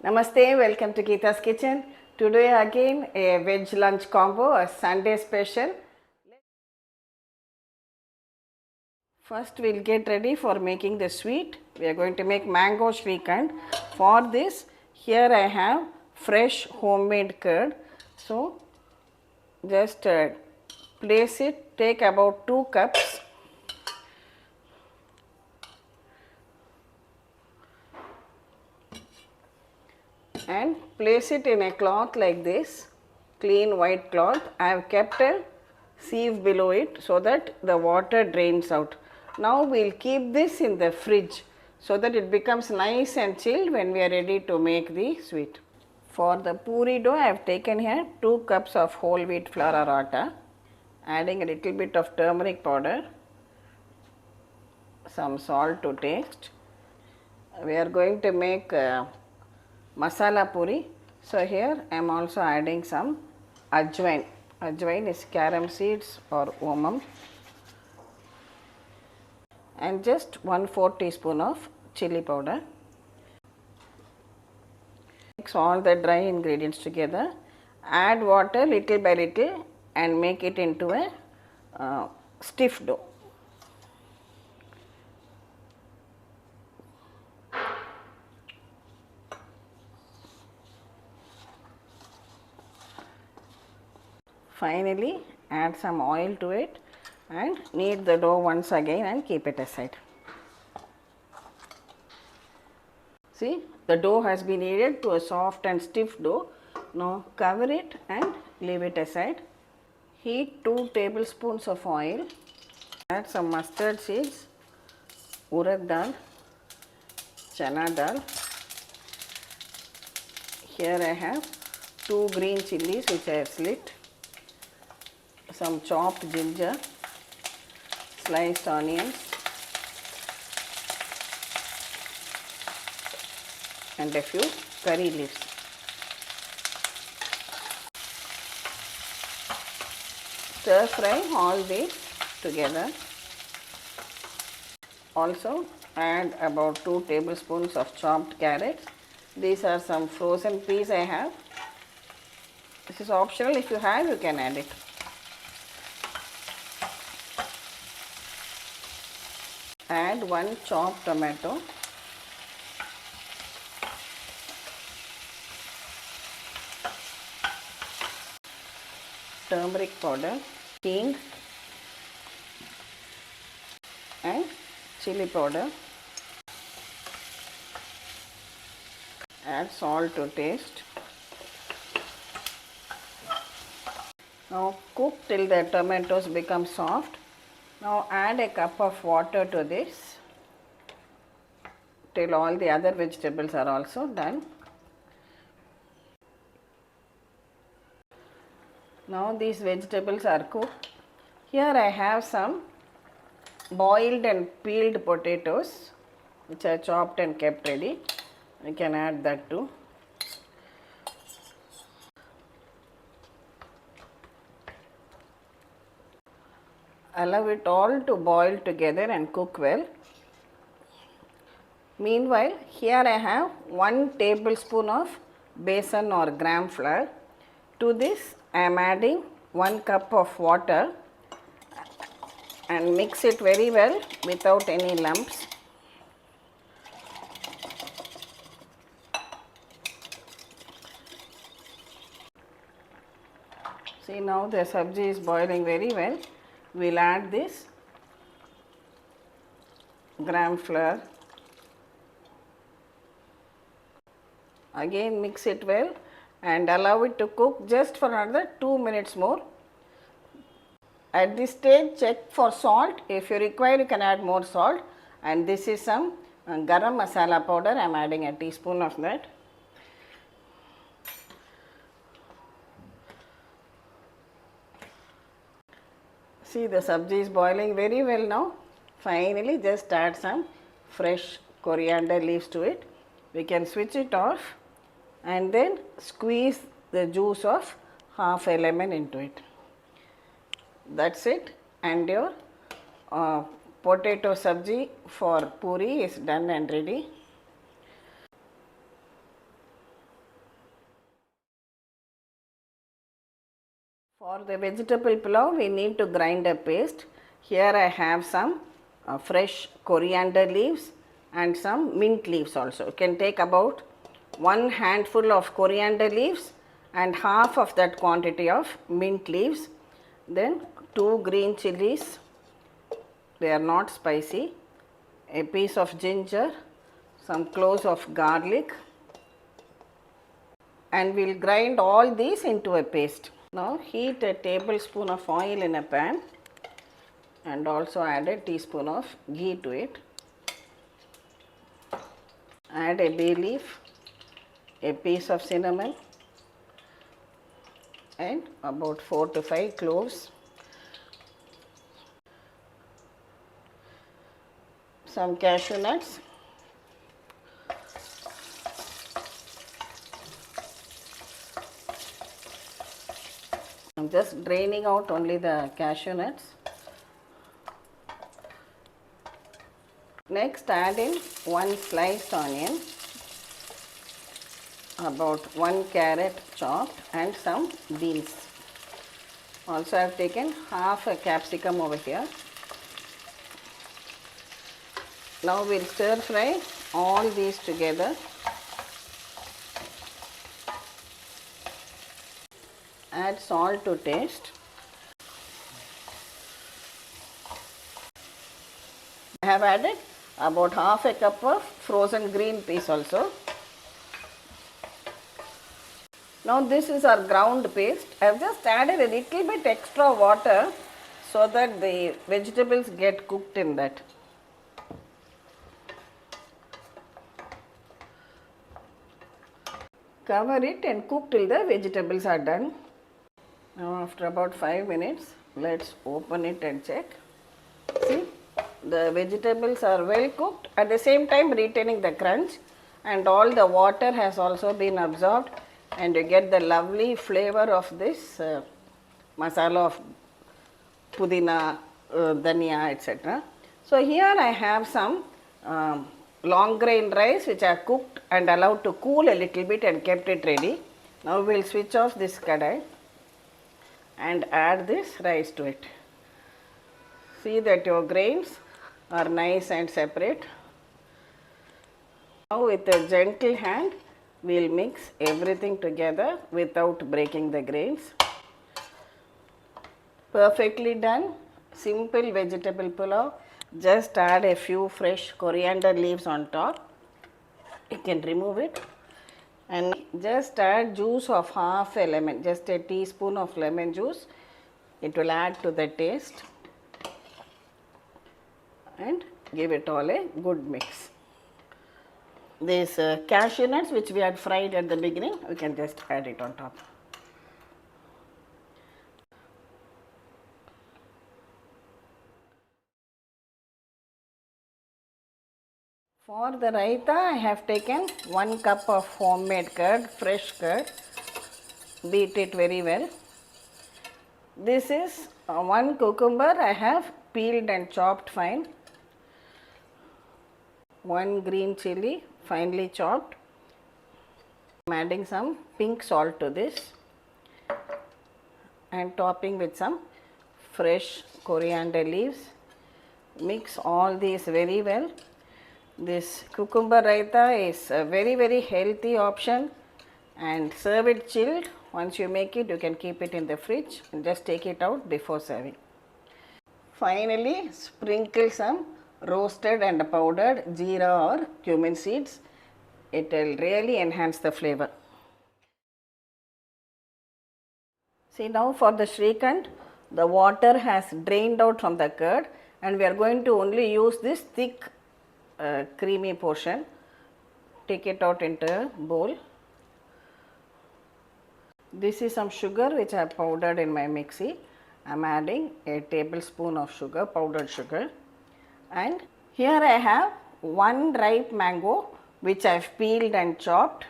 Namaste, welcome to Geeta's Kitchen. Today again a veg lunch combo, a Sunday special. First we'll get ready for making the sweet. We are going to make mango Shrikhand. For this, here I have fresh homemade curd. So just place it, take about 2 cups. And place it in a cloth like this, clean white cloth. I have kept a sieve below it so that the water drains out. Now we will keep this in the fridge so that it becomes nice and chilled when we are ready to make the sweet. For the poori dough, I have taken here 2 cups of whole wheat flour or atta, adding a little bit of turmeric powder, some salt to taste. We are going to make masala poori. So here I am also adding some ajwain. Ajwain is carom seeds or omam, and just 1/4 teaspoon of chili powder. Mix all the dry ingredients together, add water little by little and make it into a stiff dough. Finally, add some oil to it and knead the dough once again and keep it aside. See, the dough has been kneaded to a soft and stiff dough. Now cover it and leave it aside. Heat 2 tablespoons of oil. Add some mustard seeds, urad dal, chana dal. Here I have 2 green chilies which I have slit, some chopped ginger, sliced onions, and a few curry leaves. Stir fry all these together. Also add about 2 tablespoons of chopped carrots. These are some frozen peas I have. This is optional. If you have, you can add it. Add 1 chopped tomato. Turmeric powder, hing and chili powder. Add salt to taste. Now cook till the tomatoes become soft. Now add a cup of water to this till all the other vegetables are also done. Now these vegetables are cooked. Here I have some boiled and peeled potatoes which are chopped and kept ready. You can add that too. Allow it all to boil together and cook well. Meanwhile, here I have 1 tablespoon of besan or gram flour. To this I am adding 1 cup of water and mix it very well without any lumps. See, now the sabji is boiling very well. We will add this gram flour. Again mix it well and allow it to cook just for another 2 minutes more. At this stage, check for salt. If you require, you can add more salt. And this is some garam masala powder. I am adding a teaspoon of that. See, the sabji is boiling very well now. Finally, just add some fresh coriander leaves to it. We can switch it off and then squeeze the juice of half a lemon into it. That's it, and your potato sabji for poori is done and ready. For the vegetable pulao, we need to grind a paste. Here I have some fresh coriander leaves and some mint leaves also. You can take about 1 handful of coriander leaves and half of that quantity of mint leaves. Then 2 green chilies, they are not spicy, a piece of ginger, some cloves of garlic, and we will grind all these into a paste. Now heat a tablespoon of oil in a pan and also add a teaspoon of ghee to it. Add a bay leaf, a piece of cinnamon and about 4 to 5 cloves, some cashew nuts, I'm just draining out only the cashew nuts. Next add in 1 sliced onion, about 1 carrot chopped and some beans. Also I have taken half a capsicum over here. Now we will stir fry all these together. Add salt to taste. I have added about half a cup of frozen green peas also. Now this is our ground paste. I have just added a little bit extra water so that the vegetables get cooked in that. Cover it and cook till the vegetables are done. Now after about 5 minutes, let's open it and check. See, the vegetables are well cooked, at the same time retaining the crunch, and all the water has also been absorbed, and you get the lovely flavor of this masala of pudina, dhania, etc. So here I have some long grain rice which I have cooked and allowed to cool a little bit and kept it ready. Now we will switch off this kadai and add this rice to it. See that your grains are nice and separate. Now with a gentle hand we will mix everything together without breaking the grains. Perfectly done. Simple vegetable pulao. Just add a few fresh coriander leaves on top. You can remove it. And just add juice of half a lemon, just a teaspoon of lemon juice. It will add to the taste and give it all a good mix. These cashew nuts which we had fried at the beginning, we can just add it on top. For the raita, I have taken 1 cup of homemade curd, fresh curd. Beat it very well. This is 1 cucumber I have peeled and chopped fine. 1 green chilli finely chopped. I am adding some pink salt to this and topping with some fresh coriander leaves. Mix all these very well. This cucumber raita is a very healthy option, and serve it chilled. Once you make it, you can keep it in the fridge and just take it out before serving. Finally, sprinkle some roasted and powdered jeera or cumin seeds. It will really enhance the flavor. See, now for the Shrikhand, the water has drained out from the curd and we are going to only use this thick creamy portion. Take it out into a bowl. This is some sugar which I have powdered in my mixie. I am adding a tablespoon of sugar, powdered sugar, and here I have 1 ripe mango which I have peeled and chopped.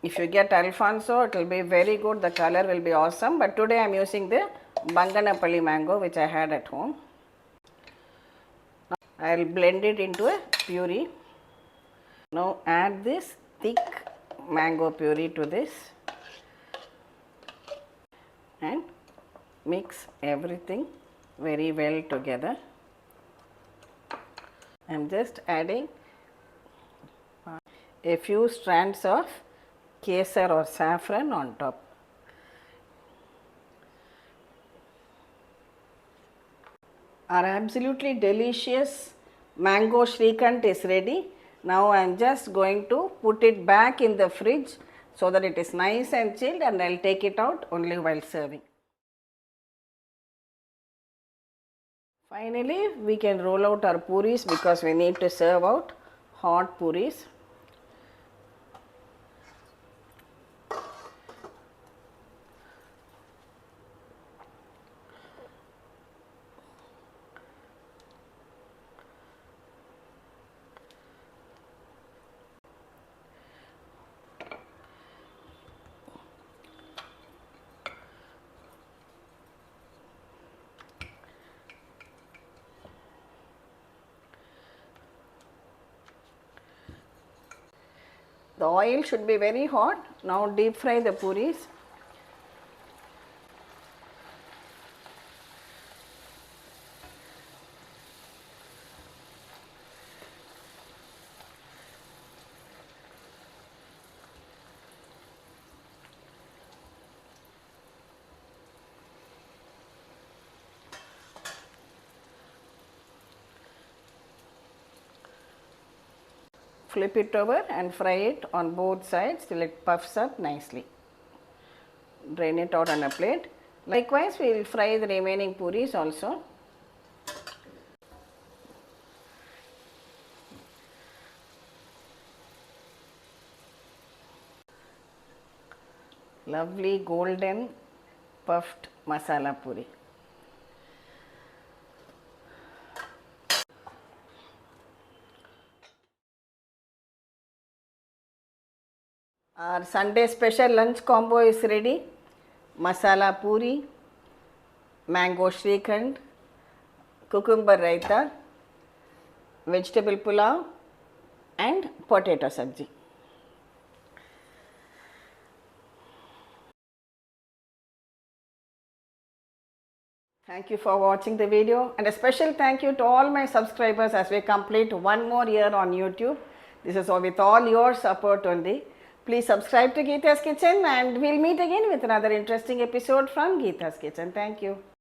If you get Alfonso, it will be very good, the color will be awesome, but today I am using the Banganapalli mango which I had at home. Now I will blend it into a puree. Now add this thick mango puree to this. and mix everything very well together. I am just adding a few strands of kesar or saffron on top. Our absolutely delicious mango Shrikhand is ready. Now I am just going to put it back in the fridge so that it is nice and chilled, and I will take it out only while serving. Finally, we can roll out our puris because we need to serve out hot puris. The oil should be very hot. Now deep fry the puris. Flip it over and fry it on both sides till it puffs up nicely. Drain it out on a plate. Likewise, we will fry the remaining puris also. Lovely golden puffed masala puri. Our Sunday special lunch combo is ready. Masala puri, mango Shrikhand, cucumber raita, vegetable pulao and potato sabji. Thank you for watching the video, and a special thank you to all my subscribers as we complete one more year on YouTube. This is all with all your support only. Please subscribe to Geeta's Kitchen, and we'll meet again with another interesting episode from Geeta's Kitchen. Thank you.